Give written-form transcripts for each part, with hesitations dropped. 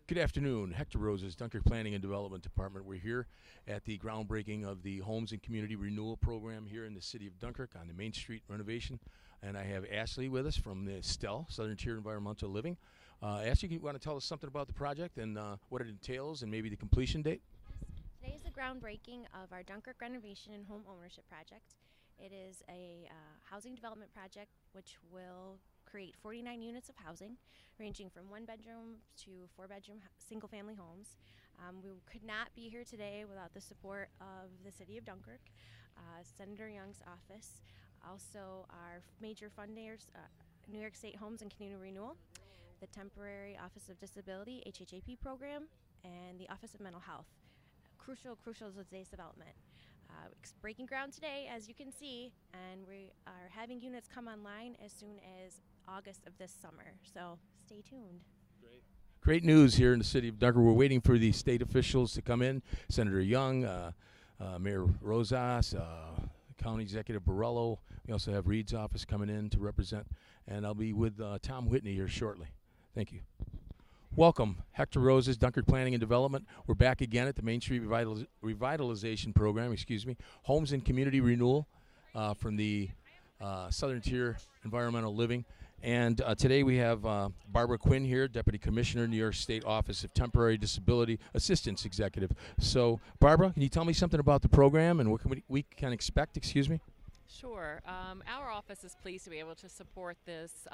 Good afternoon. Hector Roses, Dunkirk Planning and Development Department. We're here at the groundbreaking of the Homes and Community Renewal Program here in the city of Dunkirk on the Main Street renovation. And I have Ashley with us from the Stel, Southern Tier Environmental Living. Ashley, you want to tell us something about the project and what it entails and maybe the completion date? Today is the groundbreaking of our Dunkirk renovation and home ownership project. It is a housing development project which will create 49 units of housing ranging from 1-bedroom to 4-bedroom single-family homes. We could not be here today without the support of the City of Dunkirk, Senator Young's office, also our major funders, New York State Homes and Community Renewal, the Temporary Office of Disability HHAP program, and the Office of Mental Health. Crucial to today's development. It's breaking ground today, as you can see, and we are having units come online as soon as August of this summer, so stay tuned. Great news here in the city of Dunkirk. We're waiting for the state officials to come in. Senator Young, Mayor Rosas, County Executive Borrello. We also have Reed's office coming in to represent, and I'll be with Tom Whitney here shortly. Thank you. Welcome, Hector Roses, Dunkirk Planning and Development. We're back again at the Main Street Revitalization Program, Homes and Community Renewal from the Southern Tier Environmental Living. And today we have Barbara Quinn here, Deputy Commissioner, New York State Office of Temporary Disability Assistance Executive. So, Barbara, can you tell me something about the program and what we can expect? Sure. Our office is pleased to be able to support this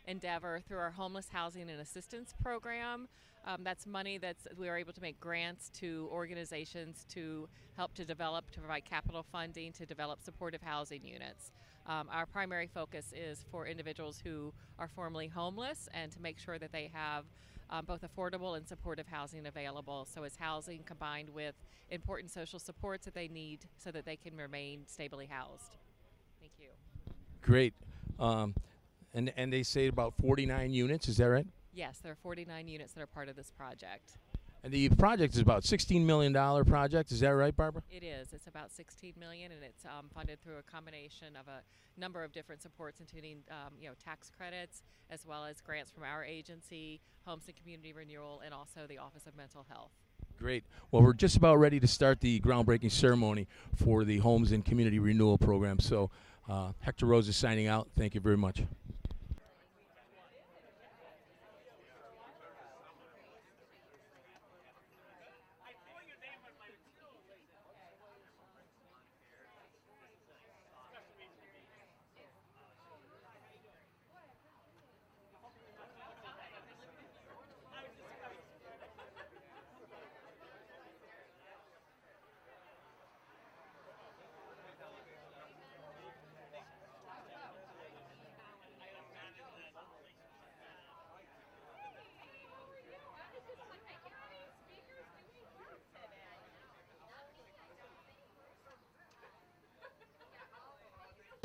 endeavor through our Homeless Housing and Assistance Program. That's money we are able to make grants to organizations to help to provide capital funding to develop supportive housing units. Our primary focus is for individuals who are formerly homeless and to make sure that they have both affordable and supportive housing available. So it's housing combined with important social supports that they need so that they can remain stably housed. Thank you. Great. And they say about 49 units, is that right? Yes, there are 49 units that are part of this project. And the project is about $16 million project, is that right, Barbara? It is. It's about $16 million, and it's funded through a combination of a number of different supports, including tax credits, as well as grants from our agency, Homes and Community Renewal, and also the Office of Mental Health. Great. Well, we're just about ready to start the groundbreaking ceremony for the Homes and Community Renewal Program. So Hector Rose is signing out. Thank you very much.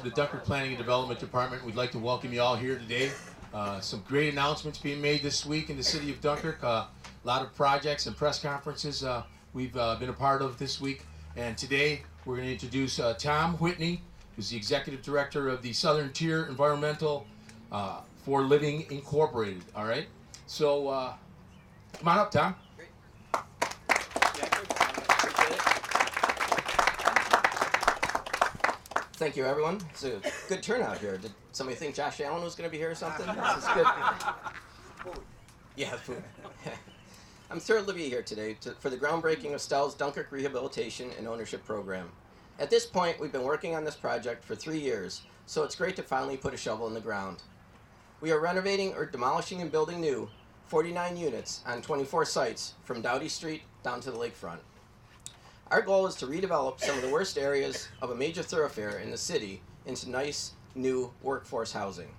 The Dunkirk Planning and Development Department, we'd like to welcome you all here today. Some great announcements being made this week in the city of Dunkirk. A lot of projects and press conferences we've been a part of this week. And today we're going to introduce Tom Whitney, who's the Executive Director of the Southern Tier Environmental for Living Incorporated. All right? So come on up, Tom. Thank you, everyone. It's a good turnout here. Did somebody think Josh Allen was going to be here or something? This is good. Yeah, food. I'm thrilled to be here today for the groundbreaking of Stel's Dunkirk Rehabilitation and Ownership Program. At this point, we've been working on this project for 3 years, so it's great to finally put a shovel in the ground. We are renovating or demolishing and building new 49 units on 24 sites from Doughty Street down to the lakefront. Our goal is to redevelop some of the worst areas of a major thoroughfare in the city into nice, new workforce housing.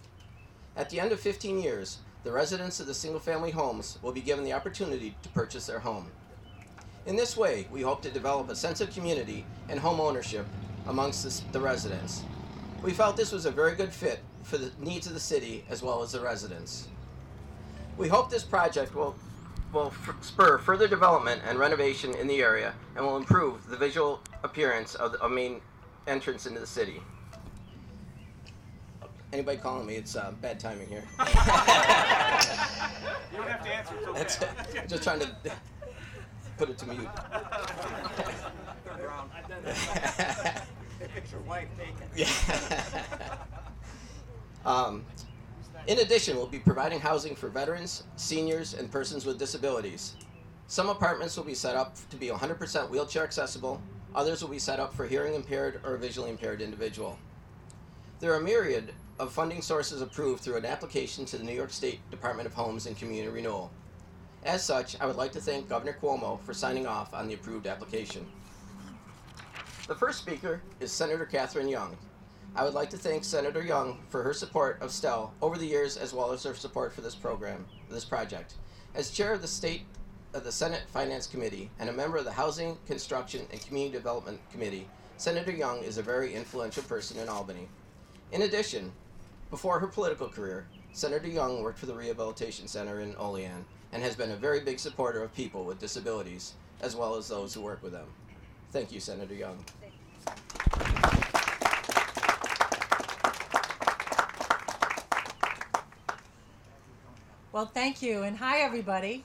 At the end of 15 years, the residents of the single-family homes will be given the opportunity to purchase their home. In this way, we hope to develop a sense of community and home ownership amongst the residents. We felt this was a very good fit for the needs of the city as well as the residents. We hope this project will spur further development and renovation in the area and will improve the visual appearance of the main entrance into the city. Anybody calling me? It's bad timing here. You don't have to answer. It's That's I'm just trying to put it to mute. Picture wife taken. Yeah. In addition, we'll be providing housing for veterans, seniors, and persons with disabilities. Some apartments will be set up to be 100% wheelchair accessible. Others will be set up for hearing impaired or visually impaired individual. There are a myriad of funding sources approved through an application to the New York State Department of Homes and Community Renewal. As such, I would like to thank Governor Cuomo for signing off on the approved application. The first speaker is Senator Catherine Young. I would like to thank Senator Young for her support of Stel over the years, as well as her support for this project. As chair of the Senate Finance Committee and a member of the Housing, Construction, and Community Development Committee, Senator Young is a very influential person in Albany. In addition, before her political career, Senator Young worked for the Rehabilitation Center in Olean and has been a very big supporter of people with disabilities, as well as those who work with them. Thank you, Senator Young. Well, thank you, and hi, everybody.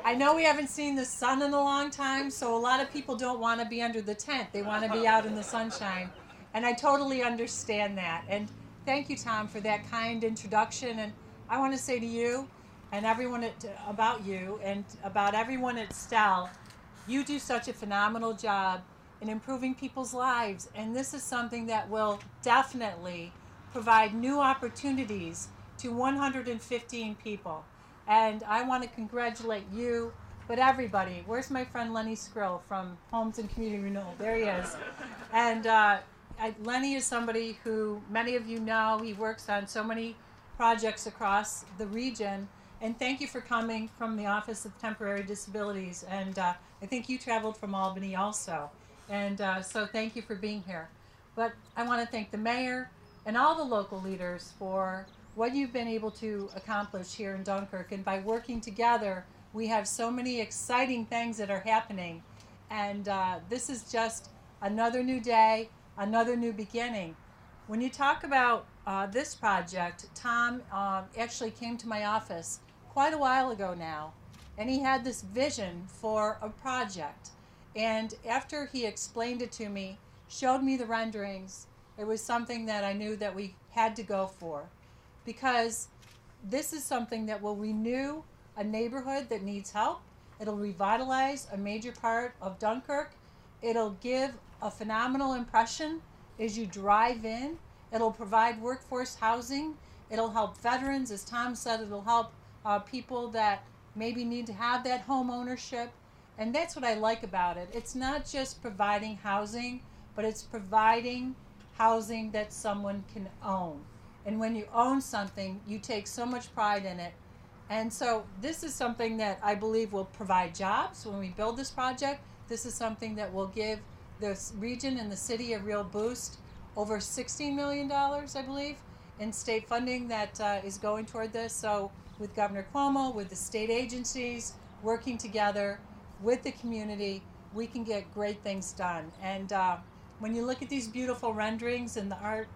I know we haven't seen the sun in a long time, so a lot of people don't want to be under the tent. They want to be out in the sunshine, and I totally understand that. And thank you, Tom, for that kind introduction. And I want to say to you and everyone about you and about everyone at Stel, you do such a phenomenal job in improving people's lives, and this is something that will definitely provide new opportunities to 115 people. And I want to congratulate you, but everybody. Where's my friend Lenny Skrill from Homes and Community Renewal? There he is. And Lenny is somebody who many of you know. He works on so many projects across the region. And thank you for coming from the Office of Temporary Disabilities. And I think you traveled from Albany also. And so thank you for being here. But I want to thank the mayor and all the local leaders for what you've been able to accomplish here in Dunkirk. And by working together, we have so many exciting things that are happening. And this is just another new day, another new beginning. When you talk about this project, Tom actually came to my office quite a while ago now, and he had this vision for a project. And after he explained it to me, showed me the renderings, it was something that I knew that we had to go for, because this is something that will renew a neighborhood that needs help. It'll revitalize a major part of Dunkirk. It'll give a phenomenal impression as you drive in. It'll provide workforce housing. It'll help veterans. As Tom said, it'll help people that maybe need to have that home ownership. And that's what I like about it. It's not just providing housing, but it's providing housing that someone can own. And when you own something, you take so much pride in it. And so this is something that I believe will provide jobs when we build this project. This is something that will give this region and the city a real boost. Over $16 million, I believe, in state funding that is going toward this. So with Governor Cuomo, with the state agencies, working together with the community, we can get great things done. And when you look at these beautiful renderings and the art,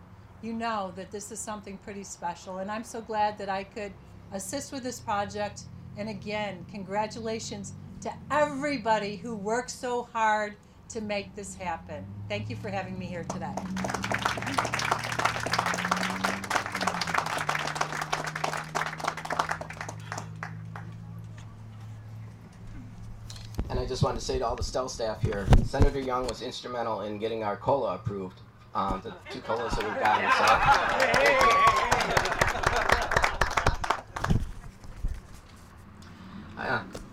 you know that this is something pretty special. And I'm so glad that I could assist with this project. And again, congratulations to everybody who worked so hard to make this happen. Thank you for having me here today. And I just want to say to all the Stel staff here, Senator Young was instrumental in getting our COLA approved, the 2 COLAs that we've gotten. So.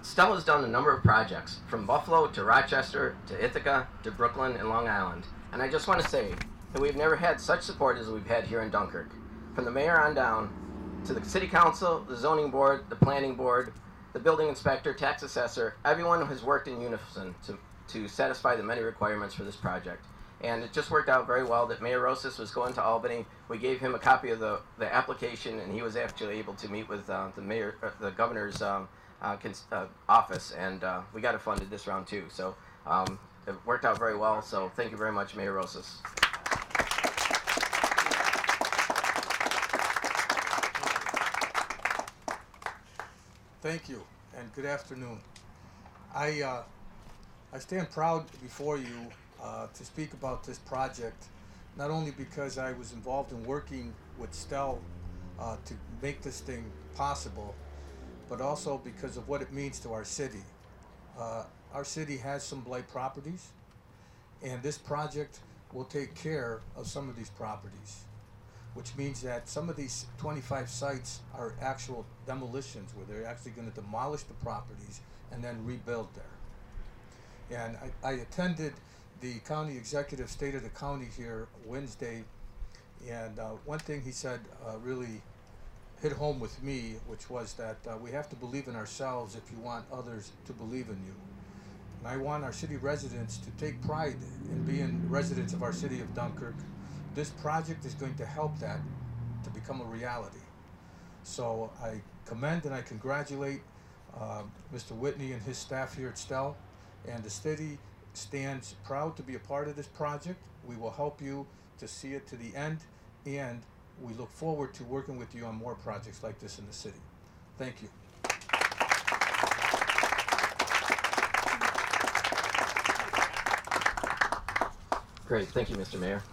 Stel has done a number of projects, from Buffalo to Rochester to Ithaca to Brooklyn and Long Island. And I just want to say that we've never had such support as we've had here in Dunkirk. From the mayor on down to the city council, the zoning board, the planning board, the building inspector, tax assessor, everyone has worked in unison to satisfy the many requirements for this project. And it just worked out very well that Mayor Rosas was going to Albany. We gave him a copy of the application, and he was actually able to meet with the governor's office, and we got it funded this round too. So it worked out very well. So thank you very much, Mayor Rosas. Thank you, and good afternoon. I stand proud before you to speak about this project, not only because I was involved in working with Stel to make this thing possible, but also because of what it means to our city. Our city has some blight properties, and this project will take care of some of these properties, which means that some of these 25 sites are actual demolitions where they're actually going to demolish the properties and then rebuild there. And I attended the county executive state of the county here Wednesday, and one thing he said really hit home with me, which was that we have to believe in ourselves if you want others to believe in you. And I want our city residents to take pride in being residents of our city of Dunkirk. This project is going to help that to become a reality. So I commend and I congratulate Mr. Whitney and his staff here at Stel, and the city stands proud to be a part of this project. We will help you to see it to the end, and we look forward to working with you on more projects like this in the city. Thank you. Great, thank you, Mr. Mayor.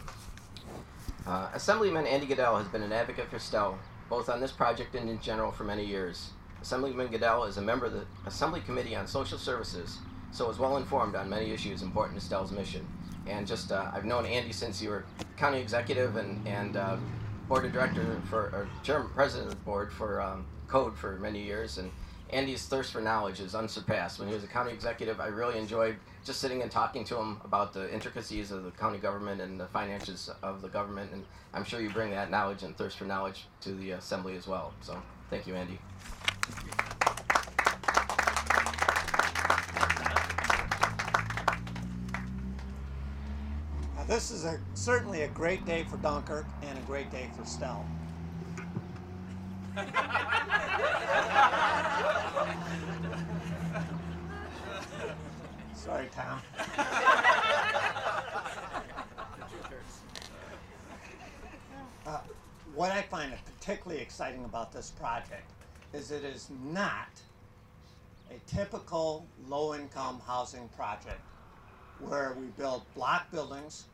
Assemblyman Andy Goodell has been an advocate for Stel, both on this project and in general for many years. Assemblyman Goodell is a member of the Assembly Committee on Social Services, so is well informed on many issues important to Stel's mission. And just, I've known Andy since you were county executive and board of director or chairman, president of the board for code for many years. And Andy's thirst for knowledge is unsurpassed. When he was a county executive, I really enjoyed just sitting and talking to him about the intricacies of the county government and the finances of the government. And I'm sure you bring that knowledge and thirst for knowledge to the assembly as well. So thank you, Andy. This is certainly a great day for Dunkirk and a great day for Stel. Sorry, Tom. What I find particularly exciting about this project is it is not a typical low-income housing project where we build block buildings.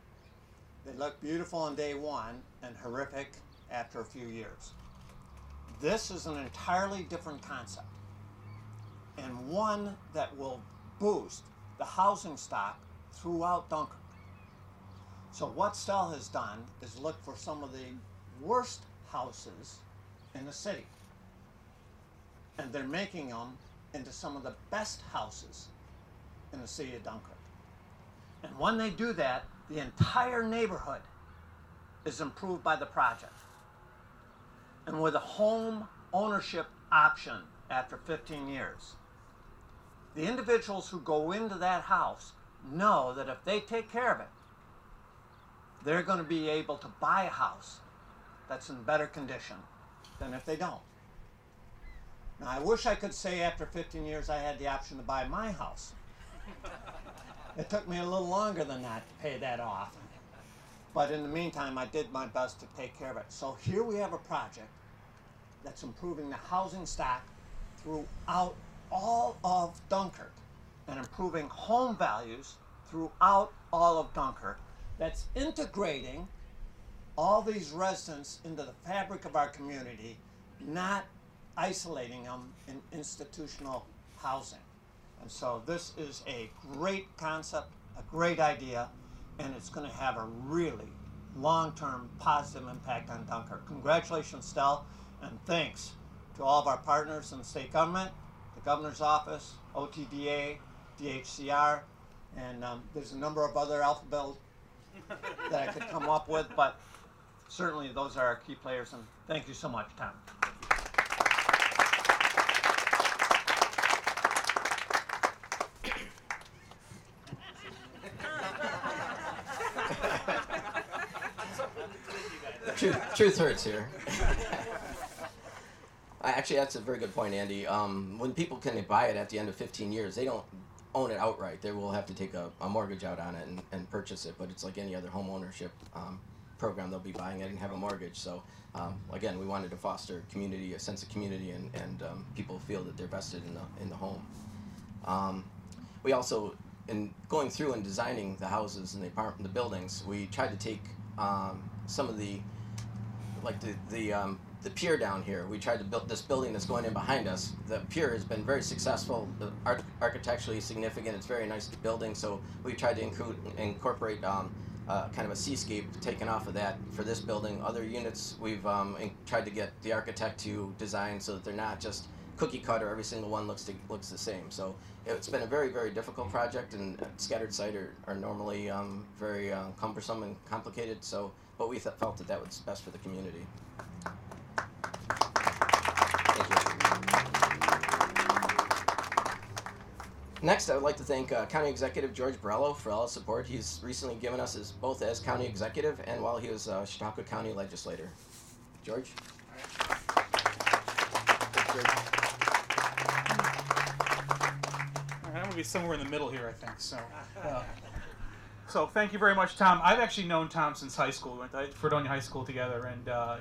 They look beautiful on day one and horrific after a few years. This is an entirely different concept, and one that will boost the housing stock throughout Dunkirk. So what Stel has done is look for some of the worst houses in the city, and they're making them into some of the best houses in the city of Dunkirk. And when they do that, the entire neighborhood is improved by the project. And with a home ownership option after 15 years, the individuals who go into that house know that if they take care of it, they're going to be able to buy a house that's in better condition than if they don't. Now, I wish I could say after 15 years I had the option to buy my house. It took me a little longer than that to pay that off. But in the meantime, I did my best to take care of it. So here we have a project that's improving the housing stock throughout all of Dunkirk and improving home values throughout all of Dunkirk, that's integrating all these residents into the fabric of our community, not isolating them in institutional housing. And so this is a great concept, a great idea, and it's going to have a really long-term positive impact on Dunkirk. Congratulations, Stel, and thanks to all of our partners in the state government, the governor's office, OTDA, DHCR, and there's a number of other alphabets that I could come up with, but certainly those are our key players, and thank you so much, Tom. Truth hurts here. Actually, that's a very good point, Andy. When people can buy it at the end of 15 years, they don't own it outright. They will have to take a mortgage out on it and purchase it, but it's like any other home ownership. program, they'll be buying it and have a mortgage. So again, we wanted to foster community, a sense of community, and people feel that they're vested in the home. We also, in going through and designing the houses and the buildings, we tried to take some of the pier down here. We tried to build this building that's going in behind us. The pier has been very successful, architecturally significant. It's a very nice building, so we tried to incorporate kind of a seascape taken off of that for this building. Other units, we've tried to get the architect to design so that they're not just cookie cutter. Every single one looks the same. So it's been a very, very difficult project, and scattered site are normally very cumbersome and complicated. So, but we felt that was best for the community. Thank you. Next, I would like to thank County Executive George Borrello for all his support. He's recently given us both as County Executive and while he was Chautauqua County Legislator. George? Thanks, George. I'm going to be somewhere in the middle here, I think. So thank you very much, Tom. I've actually known Tom since high school. We went to Fredonia High School together, and I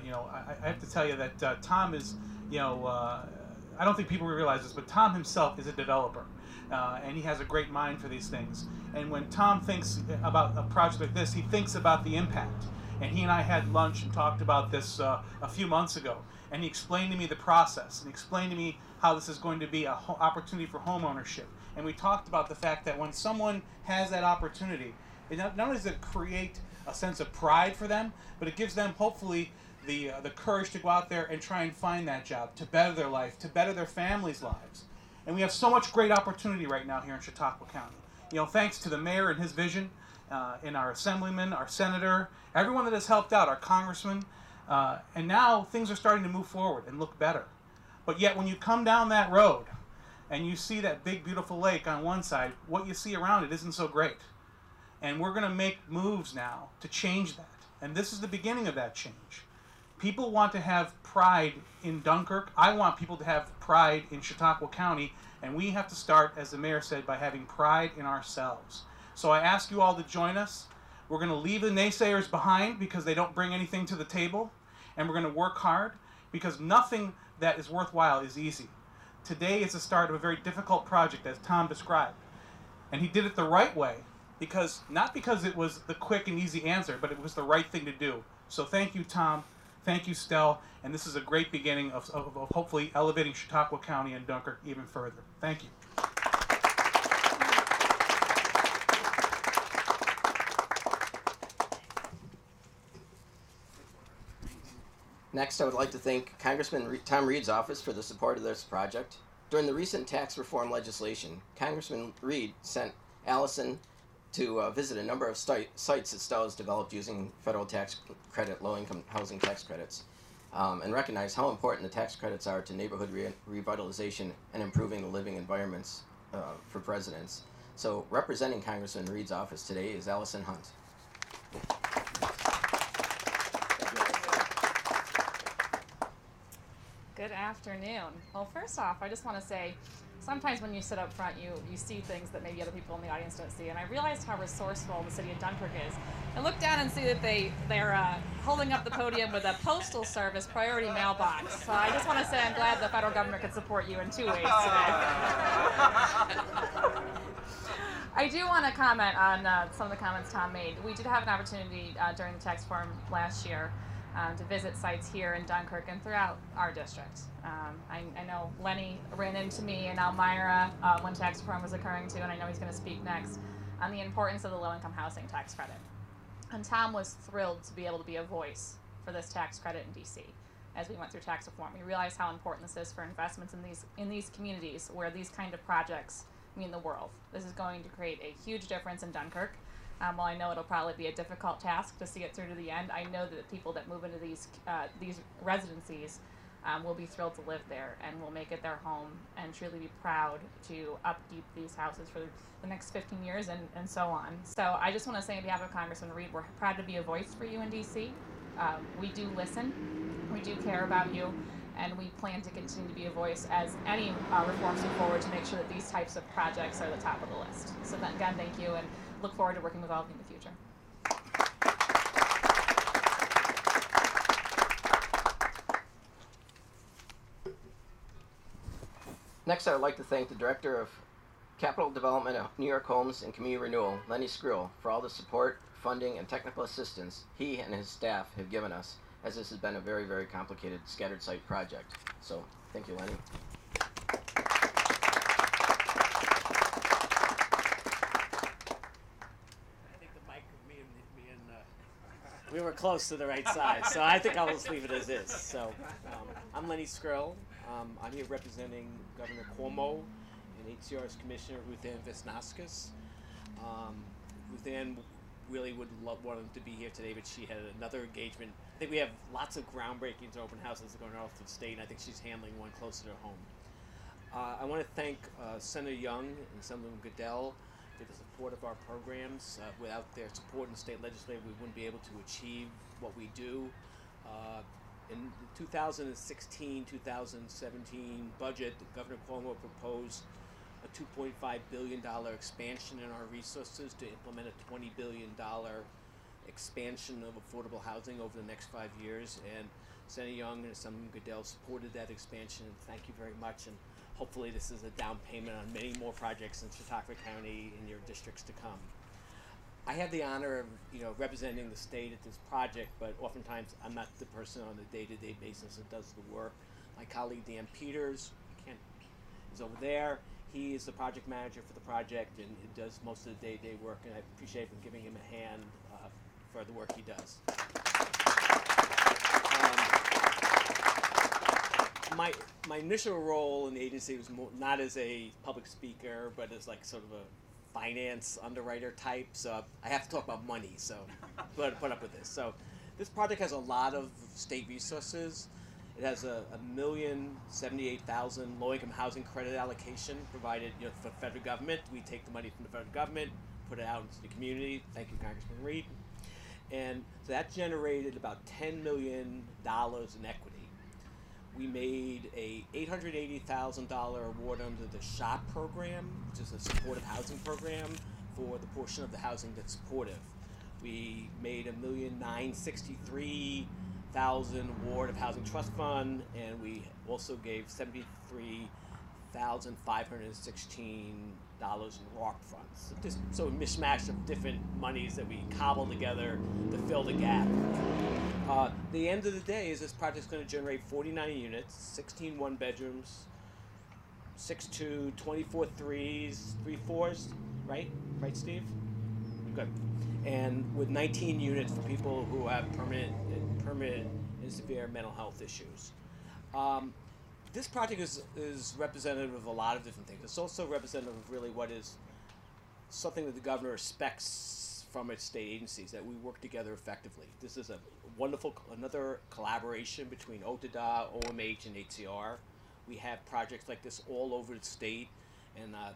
have to tell you that Tom is, I don't think people realize this, but Tom himself is a developer, and he has a great mind for these things. And when Tom thinks about a project like this, he thinks about the impact. And he and I had lunch and talked about this a few months ago, and he explained to me the process, and he explained to me how this is going to be an opportunity for home ownership. And we talked about the fact that when someone has that opportunity, it not only does it create a sense of pride for them, but it gives them hopefully the courage to go out there and try and find that job, to better their life, to better their families' lives. And we have so much great opportunity right now here in Chautauqua County. Thanks to the mayor and his vision, and our assemblyman, our senator, everyone that has helped out, our congressman, and now things are starting to move forward and look better. But yet when you come down that road and you see that big beautiful lake on one side, what you see around it isn't so great. And we're going to make moves now to change that. And this is the beginning of that change. People want to have pride in Dunkirk. I want people to have pride in Chautauqua County. And we have to start, as the mayor said, by having pride in ourselves. So I ask you all to join us. We're going to leave the naysayers behind because they don't bring anything to the table. And we're going to work hard because nothing that is worthwhile is easy. Today is the start of a very difficult project, as Tom described. And he did it the right way. Not because it was the quick and easy answer, but it was the right thing to do. So thank you, Tom. Thank you, Stel. And this is a great beginning of hopefully elevating Chautauqua County and Dunkirk even further. Thank you. Next, I would like to thank Congressman Tom Reed's office for the support of this project. During the recent tax reform legislation, Congressman Reed sent Allison to visit a number of sites that Stel has developed using federal tax credit, low-income housing tax credits, and recognize how important the tax credits are to neighborhood revitalization and improving the living environments for residents. So representing Congressman Reed's office today is Allison Hunt. Good afternoon. Well, first off, I just want to say, sometimes when you sit up front, you see things that maybe other people in the audience don't see. And I realized how resourceful the city of Dunkirk is. I look down and see that they're holding up the podium with a postal service priority mailbox. So I just want to say I'm glad the federal government could support you in 2 ways today. I do want to comment on some of the comments Tom made. We did have an opportunity during the tax reform last year to visit sites here in Dunkirk and throughout our district. I know Lenny ran into me in Elmira when tax reform was occurring too, and I know he's going to speak next on the importance of the low-income housing tax credit. And Tom was thrilled to be able to be a voice for this tax credit in DC as we went through tax reform. We realized how important this is for investments in these communities where these kind of projects mean the world. This is going to create a huge difference in Dunkirk. While I know it'll probably be a difficult task to see it through to the end, I know that the people that move into these residencies will be thrilled to live there and will make it their home and truly be proud to upkeep these houses for the next 15 years and so on. So I just want to say on behalf of Congressman Reed, we're proud to be a voice for you in DC. We do listen, we do care about you, and we plan to continue to be a voice as any reforms move forward to make sure that these types of projects are the top of the list. So then, again, thank you, and look forward to working with all of you in the future. Next, I would like to thank the Director of Capital Development of New York Homes and Community Renewal, Lenny Skrill, for all the support, funding, and technical assistance he and his staff have given us, as this has been a very, very complicated scattered site project. So, thank you, Lenny. We were close to the right side, so I think I'll just leave it as is. So, I'm Lenny Skrill. I'm here representing Governor Cuomo and HCR's Commissioner Ruth Ann Visnauskas. Ruth Ann really would wanted to be here today, but she had another engagement. I think we have lots of groundbreakings or open houses going on through the state, and I think she's handling one closer to home. I want to thank Senator Young and Senator Goodell for the support of our programs. Without their support in the state legislature, we wouldn't be able to achieve what we do. In the 2016-2017 budget, Governor Cuomo proposed a $2.5 billion expansion in our resources to implement a $20 billion expansion of affordable housing over the next 5 years. And Senator Young and Senator Goodell supported that expansion. Thank you very much. And hopefully this is a down payment on many more projects in Chautauqua County and your districts to come. I have the honor of representing the state at this project, but oftentimes I'm not the person on a day-to-day basis that does the work. My colleague Dan Peters is over there. He is the project manager for the project and he does most of the day-to-day work, and I appreciate him giving him a hand for the work he does. My initial role in the agency was not as a public speaker, but as like sort of a finance underwriter type. So I have to talk about money. So put up with this. So this project has a lot of state resources. It has a 1,078,000 low-income housing credit allocation provided for the federal government. We take the money from the federal government, put it out into the community. Thank you, Congressman Reed. And so that generated about $10 million in equity. We made a $880,000 award under the SHOP program, which is a supportive housing program for the portion of the housing that's supportive. We made a $1,963,000 award of Housing Trust Fund, and we also gave $73,516 in ROC funds. So a mishmash of different monies that we cobbled together to fill the gap. The end of the day is this project's going to generate 49 units, 16 one-bedrooms, 6 2, 24 3s, 3 4s, right? Right, Steve? Good. And with 19 units for people who have permanent and severe mental health issues. This project is representative of a lot of different things. It's also representative of really what is something that the governor expects from its state agencies, that we work together effectively. This is a wonderful, another collaboration between OTDA, OMH, and HCR. We have projects like this all over the state, and I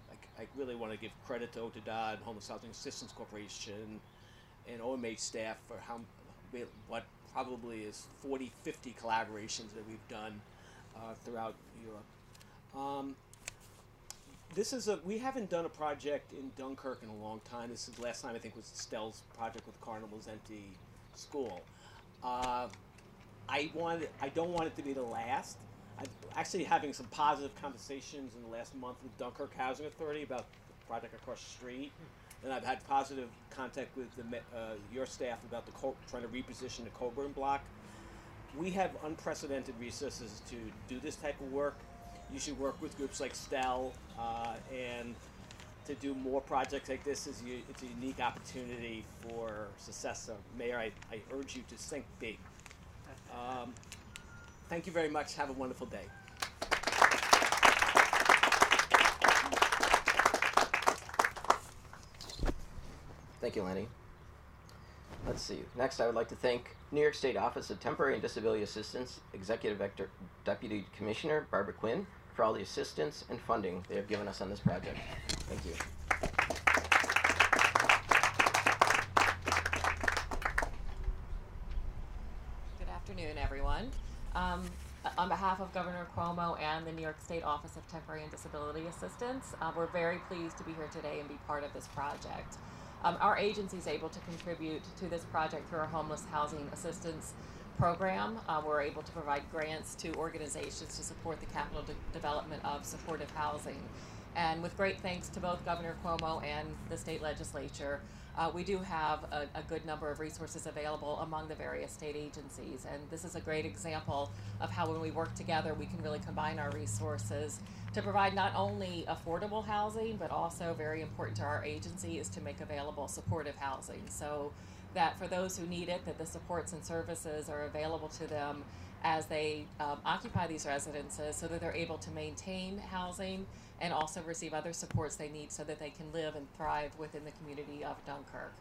really want to give credit to OTDA and Homeless Housing Assistance Corporation and OMH staff for what probably is 40, 50 collaborations that we've done throughout Europe. We haven't done a project in Dunkirk in a long time. This is the last time I think was Stel's project with Cardinal Mezenti School. I don't want it to be the last. I'm actually having some positive conversations in the last month with Dunkirk Housing Authority about the project across the street. And I've had positive contact with your staff about trying to reposition the Coburn block. We have unprecedented resources to do this type of work. You should work with groups like Stel, and to do more projects like this it's a unique opportunity for success. So, Mayor, I urge you to think big. Thank you very much. Have a wonderful day. Thank you, Lenny. Let's see. Next, I would like to thank New York State Office of Temporary and Disability Assistance Executive Deputy Commissioner Barbara Quinn for all the assistance and funding they have given us on this project. Thank you. Good afternoon, everyone. On behalf of Governor Cuomo and the New York State Office of Temporary and Disability Assistance, we're very pleased to be here today and be part of this project. Our agency is able to contribute to this project through our homeless housing assistance program. We're able to provide grants to organizations to support the capital development of supportive housing. And with great thanks to both Governor Cuomo and the state legislature, we do have a good number of resources available among the various state agencies. And this is a great example of how when we work together, we can really combine our resources to provide not only affordable housing, but also very important to our agency is to make available supportive housing. So that for those who need it, that the supports and services are available to them as they occupy these residences so that they're able to maintain housing and also receive other supports they need so that they can live and thrive within the community of Dunkirk.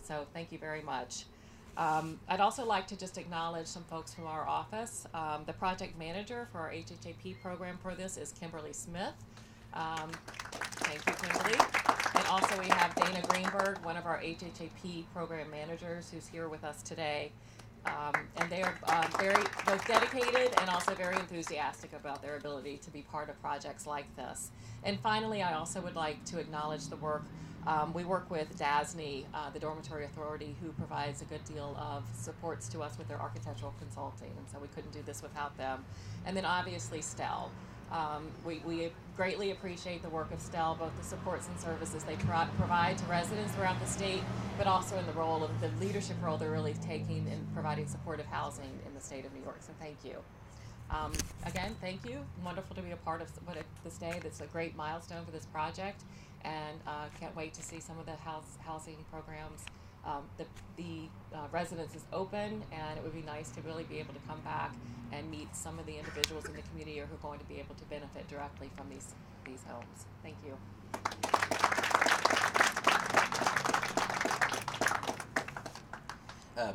So thank you very much. I'd also like to just acknowledge some folks from our office. The project manager for our HHAP program for this is Kimberly Smith. Thank you, Kimberly. And also we have Dana Greenberg, one of our HHAP program managers, who's here with us today. And they are very both dedicated and also very enthusiastic about their ability to be part of projects like this. And finally, I also would like to acknowledge the work. We work with DASNY, the Dormitory Authority, who provides a good deal of supports to us with their architectural consulting, and so we couldn't do this without them. And then obviously Stel. We greatly appreciate the work of Stel, both the supports and services they provide to residents throughout the state, but also in the role of the leadership role they're really taking in providing supportive housing in the state of New York. So thank you. Again, thank you. Wonderful to be a part of this day. That's a great milestone for this project, and can't wait to see some of the housing programs. The residence is open, and it would be nice to really be able to come back and meet some of the individuals in the community who are going to be able to benefit directly from these homes. Thank you.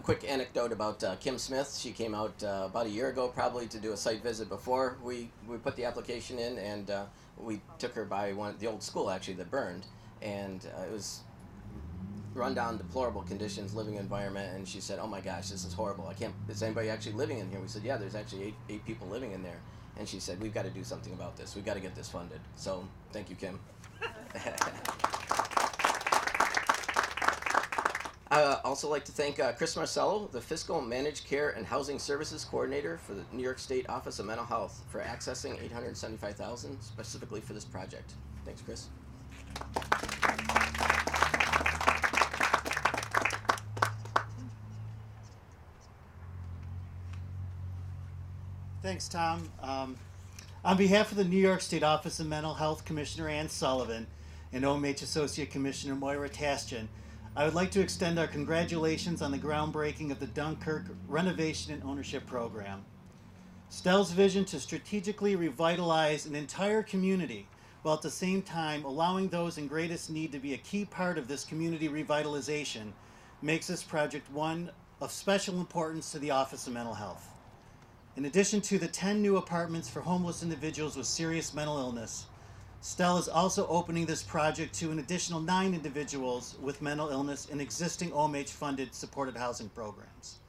Quick anecdote about Kim Smith. She came out about a year ago probably to do a site visit before we put the application in, and we took her by the old school actually that burned, and it was rundown, deplorable conditions, living environment, and she said, "Oh my gosh, this is horrible. Is anybody actually living in here?" We said, "Yeah, there's actually eight people living in there." And she said, "We've got to do something about this. We've got to get this funded." So thank you, Kim. I also like to thank Chris Marcello, the Fiscal Managed Care and Housing Services Coordinator for the New York State Office of Mental Health, for accessing $875,000 specifically for this project. Thanks, Chris. Thanks, Tom. On behalf of the New York State Office of Mental Health Commissioner Ann Sullivan and OMH Associate Commissioner Moira Tastian, I would like to extend our congratulations on the groundbreaking of the Dunkirk Renovation and Ownership Program. Stel's vision to strategically revitalize an entire community while at the same time allowing those in greatest need to be a key part of this community revitalization makes this project one of special importance to the Office of Mental Health. In addition to the 10 new apartments for homeless individuals with serious mental illness, Stel is also opening this project to an additional 9 individuals with mental illness in existing OMH-funded supported housing programs.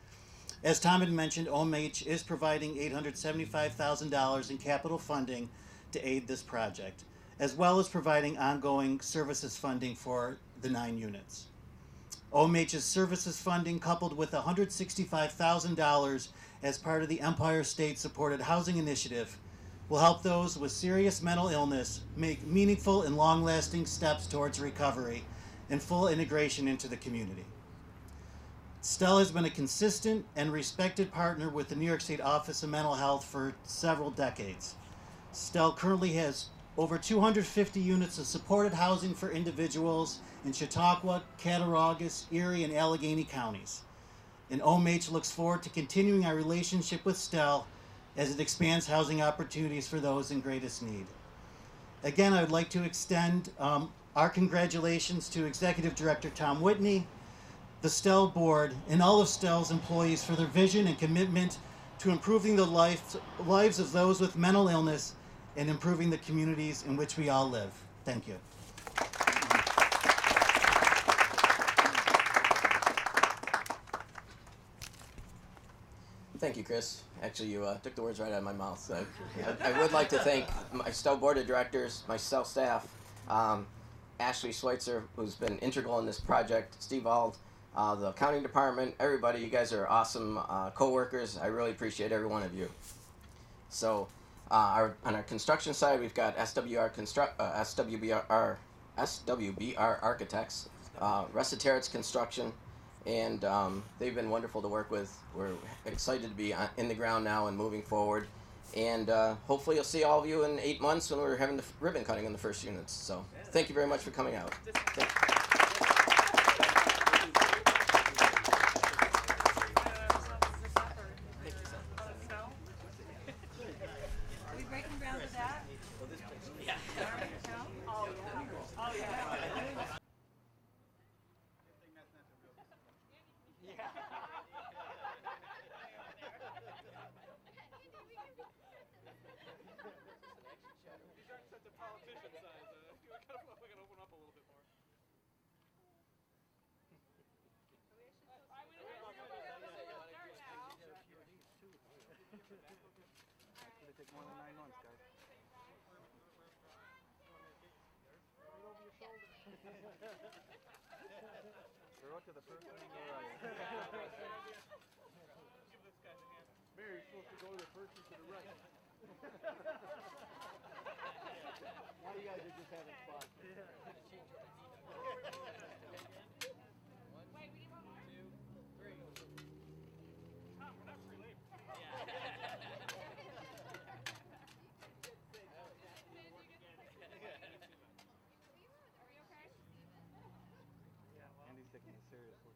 As Tom had mentioned, OMH is providing $875,000 in capital funding to aid this project, as well as providing ongoing services funding for the 9 units. OMH's services funding, coupled with $165,000 as part of the Empire State Supported Housing Initiative, will help those with serious mental illness make meaningful and long-lasting steps towards recovery and full integration into the community. Stel has been a consistent and respected partner with the New York State Office of Mental Health for several decades. Stel currently has over 250 units of supported housing for individuals in Chautauqua, Cattaraugus, Erie, and Allegheny counties. And OMH looks forward to continuing our relationship with Stel as it expands housing opportunities for those in greatest need. Again, I would like to extend our congratulations to Executive Director Tom Whitney, the Stel Board, and all of Stel's employees for their vision and commitment to improving the lives of those with mental illness and improving the communities in which we all live. Thank you. Thank you, Chris. Actually, you took the words right out of my mouth. So I would like to thank my Stel Board of Directors, my Stel staff, Ashley Schweitzer, who's been integral in this project, Steve Ald, the accounting department, everybody. You guys are awesome co-workers. I really appreciate every one of you. So on our construction side, we've got SWBR Architects, Recitaritz Construction, and they've been wonderful to work with. We're excited to be in the ground now and moving forward. And hopefully you'll see all of you in 8 months when we're having the ribbon cutting on the first units. So thank you very much for coming out. Thank you. Are we breaking ground with that? Yeah. Oh, yeah. Throw it to the first one on the right. Mary's supposed to go to the first one to the right. Now you guys are just having fun. Andy's taking this seriously.